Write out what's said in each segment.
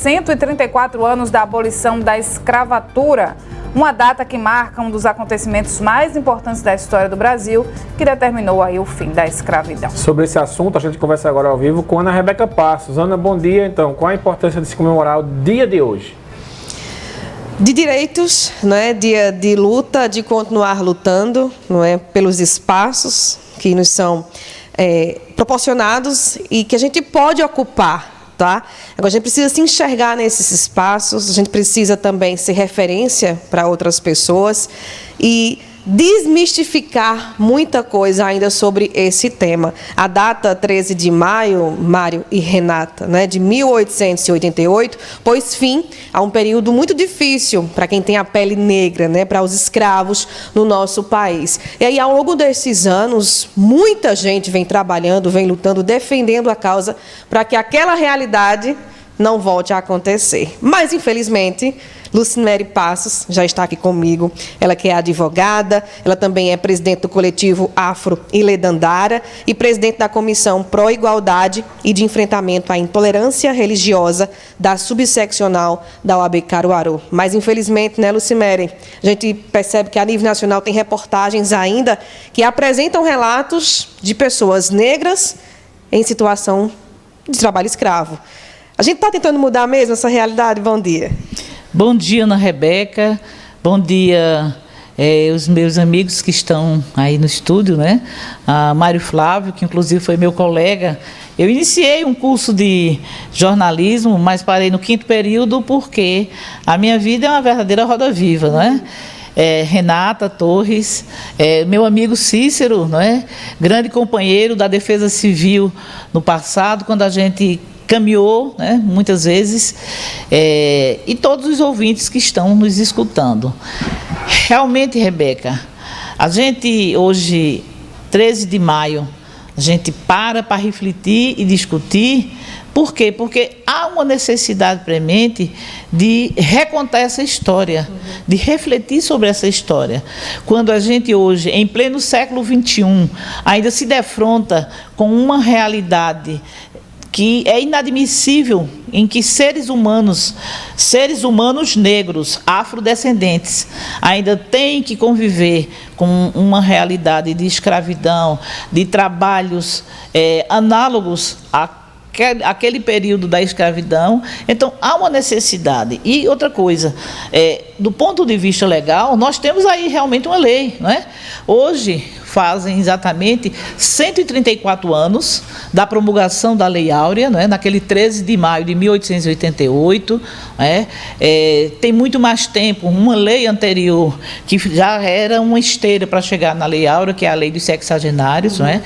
134 anos da abolição da escravatura, uma data que marca um dos acontecimentos mais importantes da história do Brasil, que determinou aí o fim da escravidão. Sobre esse assunto, a gente conversa agora ao vivo com Ana Rebeca Passos. Ana, bom dia. Então, qual a importância de se comemorar o dia de hoje? De direitos, não é? Dia de luta, de continuar lutando, não é? Pelos espaços que nos são proporcionados e que a gente pode ocupar. Tá? Agora, a gente precisa se enxergar nesses espaços, a gente precisa também ser referência para outras pessoas e desmistificar muita coisa ainda sobre esse tema. A data 13 de maio, Mário e Renata, né, de 1888, pôs fim a um período muito difícil para quem tem a pele negra, né, para os escravos no nosso país. E aí, ao longo desses anos, muita gente vem trabalhando, vem lutando, defendendo a causa para que aquela realidade não volte a acontecer. Mas, infelizmente, Lucimere Passos já está aqui comigo. Ela que é advogada, ela também é presidente do coletivo Afro Iledandara e presidente da Comissão Pró-Igualdade e de Enfrentamento à Intolerância Religiosa da Subseccional da OAB Caruaru. Mas, infelizmente, né, Lucimere, a gente percebe que a nível nacional tem reportagens ainda que apresentam relatos de pessoas negras em situação de trabalho escravo. A gente está tentando mudar mesmo essa realidade? Bom dia. Bom dia, Ana Rebeca. Bom dia, os meus amigos que estão aí no estúdio, né? A Mário Flávio, que inclusive foi meu colega. Eu iniciei um curso de jornalismo, mas parei no 5º período porque a minha vida é uma verdadeira roda viva, né? Renata Torres, meu amigo Cícero, não é? Grande companheiro da Defesa Civil no passado, quando a gente caminhou, né, muitas vezes, e todos os ouvintes que estão nos escutando. Realmente, Rebeca, a gente hoje, 13 de maio, a gente para refletir e discutir. Por quê? Porque há uma necessidade premente de recontar essa história, de refletir sobre essa história. Quando a gente hoje, em pleno século XXI, ainda se defronta com uma realidade que é inadmissível, em que seres humanos negros, afrodescendentes, ainda têm que conviver com uma realidade de escravidão, de trabalhos análogos àquele período da escravidão. Então, há uma necessidade. E outra coisa, do ponto de vista legal, nós temos aí realmente uma lei, não é? Hoje fazem exatamente 134 anos da promulgação da Lei Áurea, não é? Naquele 13 de maio de 1888. Tem muito mais tempo, uma lei anterior, que já era uma esteira para chegar na Lei Áurea, que é a Lei dos Sexagenários, não é?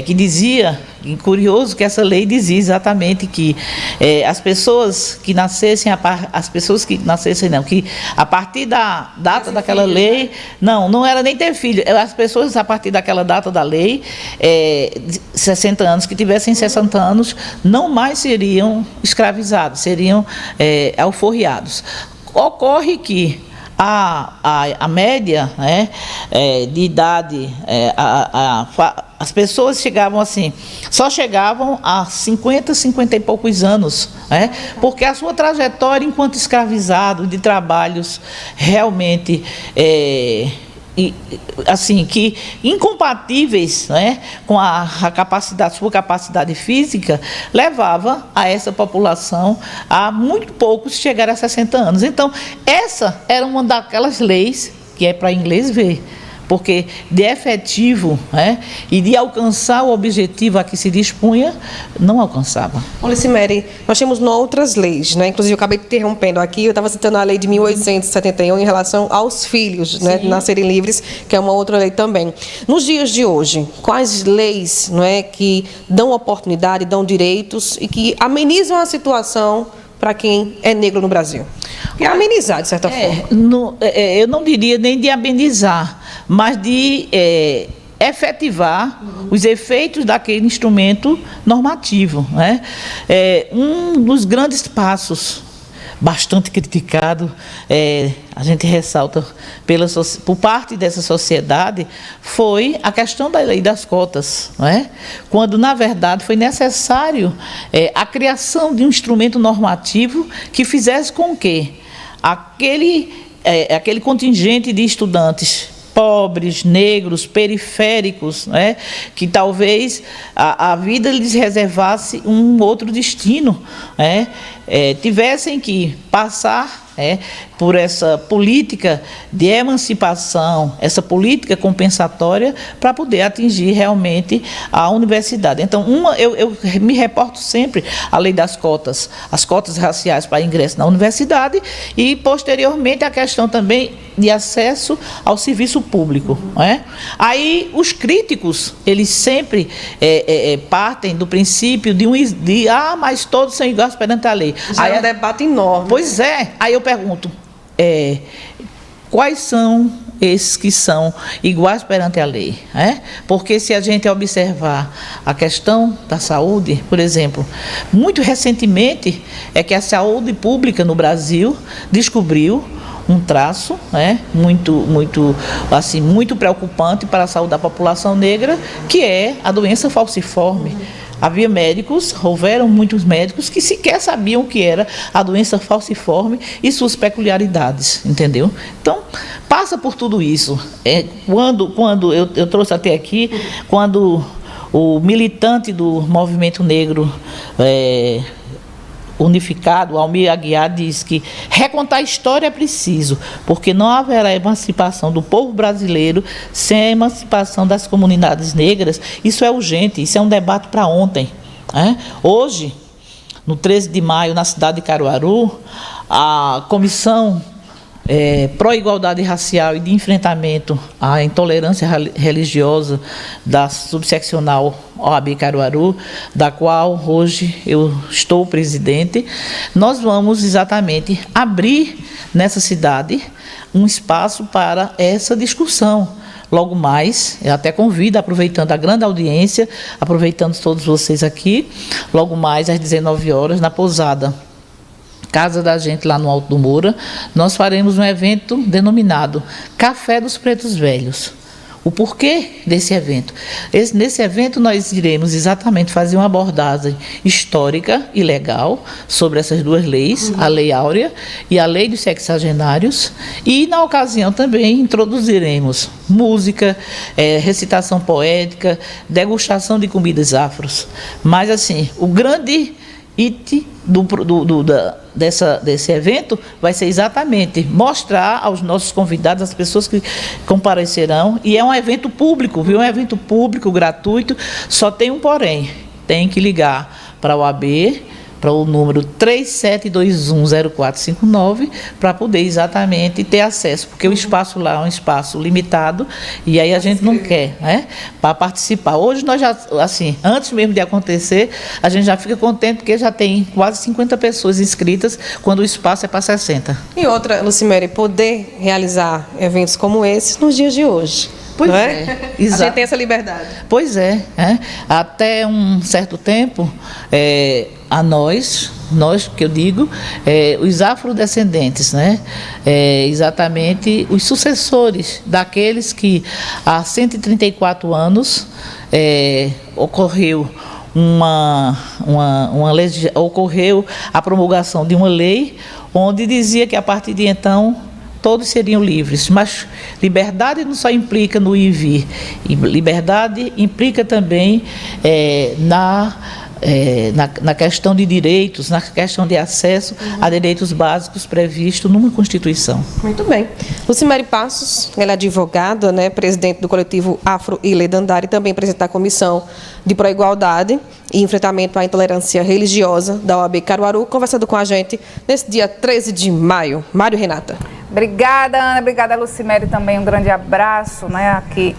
Que dizia, e curioso que essa lei dizia exatamente que as pessoas que nascessem, que a partir da data daquela lei, não era nem ter filho, as pessoas a partir daquela data da lei, 60 anos, que tivessem 60 anos, não mais seriam escravizados, seriam alforriados. Ocorre que a média, né, de idade, as pessoas chegavam assim, só chegavam a 50 e poucos anos, né, porque a sua trajetória enquanto escravizado, de trabalhos realmente assim, que incompatíveis, né, com a capacidade, sua capacidade física, levava a essa população a muito poucos chegar a 60 anos. Então, essa era uma daquelas leis que é para inglês ver, porque de efetivo, né, e de alcançar o objetivo a que se dispunha, não alcançava. Lucimere, nós temos outras leis, né? Inclusive, eu acabei interrompendo aqui, eu estava citando a lei de 1871 em relação aos filhos, né, nascerem livres, que é uma outra lei também. Nos dias de hoje, quais leis, não é, que dão oportunidade, dão direitos e que amenizam a situação para quem é negro no Brasil? E amenizar, de certa forma. Eu não diria nem de amenizar, mas de efetivar os efeitos daquele instrumento normativo, né? Um dos grandes passos bastante criticado, a gente ressalta por parte dessa sociedade, foi a questão da lei das cotas, não é? Quando, na verdade, foi necessário a criação de um instrumento normativo que fizesse com que aquele contingente de estudantes pobres, negros, periféricos, né, que talvez a vida lhes reservasse um outro destino, né, tivessem que passar por essa política de emancipação, essa política compensatória para poder atingir realmente a universidade. Então, eu me reporto sempre à lei das cotas, as cotas raciais para ingresso na universidade e, posteriormente, a questão também de acesso ao serviço público. Aí, os críticos, eles sempre partem do princípio mas todos são iguais perante a lei. Já é um debate enorme. Pois é. Aí eu pergunto, quais são esses que são iguais perante a lei? Porque se a gente observar a questão da saúde, por exemplo, muito recentemente que a saúde pública no Brasil descobriu um traço muito preocupante para a saúde da população negra, que é a doença falciforme. Havia houveram muitos médicos que sequer sabiam o que era a doença falciforme e suas peculiaridades, entendeu? Então, passa por tudo isso. Quando eu trouxe até aqui, quando o militante do movimento negro unificado, Almir Aguiar, diz que recontar a história é preciso, porque não haverá emancipação do povo brasileiro sem a emancipação das comunidades negras. Isso é urgente, isso é um debate para ontem. Hoje, no 13 de maio, na cidade de Caruaru, a Comissão Pró-Igualdade Racial e de Enfrentamento à Intolerância Religiosa da Subseccional OAB Caruaru, da qual hoje eu estou presidente, nós vamos exatamente abrir nessa cidade um espaço para essa discussão. Logo mais, eu até convido, aproveitando a grande audiência, aproveitando todos vocês aqui, logo mais às 19 horas, na pousada Casa da Gente, lá no Alto do Moura, nós faremos um evento denominado Café dos Pretos Velhos. O porquê desse evento? Nesse evento nós iremos exatamente fazer uma abordagem histórica e legal sobre essas duas leis, a Lei Áurea e a Lei dos Sexagenários, e na ocasião também introduziremos música, recitação poética, degustação de comidas afros. Mas assim, o grande item desse evento vai ser exatamente mostrar aos nossos convidados, as pessoas que comparecerão, e é um evento público, viu? É um evento público, gratuito, só tem um porém, tem que ligar para o AB, para o número 37210459, para poder exatamente ter acesso, porque o espaço lá é um espaço limitado, e aí a gente não quer, para participar. Hoje nós já, assim, antes mesmo de acontecer, a gente já fica contente, porque já tem quase 50 pessoas inscritas, quando o espaço é para 60. E outra, Lucimere, poder realizar eventos como esses nos dias de hoje. Pois não é. A gente tem essa liberdade. Pois é. Até um certo tempo, a nós que eu digo, os afrodescendentes, exatamente os sucessores daqueles que há 134 anos ocorreu ocorreu a promulgação de uma lei onde dizia que a partir de então todos seriam livres, mas liberdade não só implica no ir e vir, liberdade implica também na questão de direitos, na questão de acesso a direitos básicos previstos numa Constituição. Muito bem. Lucimere Passos, ela é advogada, presidente do coletivo Afro Ilha Dandara e também presidente da Comissão de Pró-Igualdade e Enfrentamento à Intolerância Religiosa da OAB Caruaru, conversando com a gente nesse dia 13 de maio. Mário, Renata. Obrigada, Ana. Obrigada, Lucimere, também um grande abraço, aqui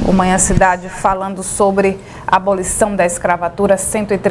o Manhã Cidade, falando sobre a abolição da escravatura, 130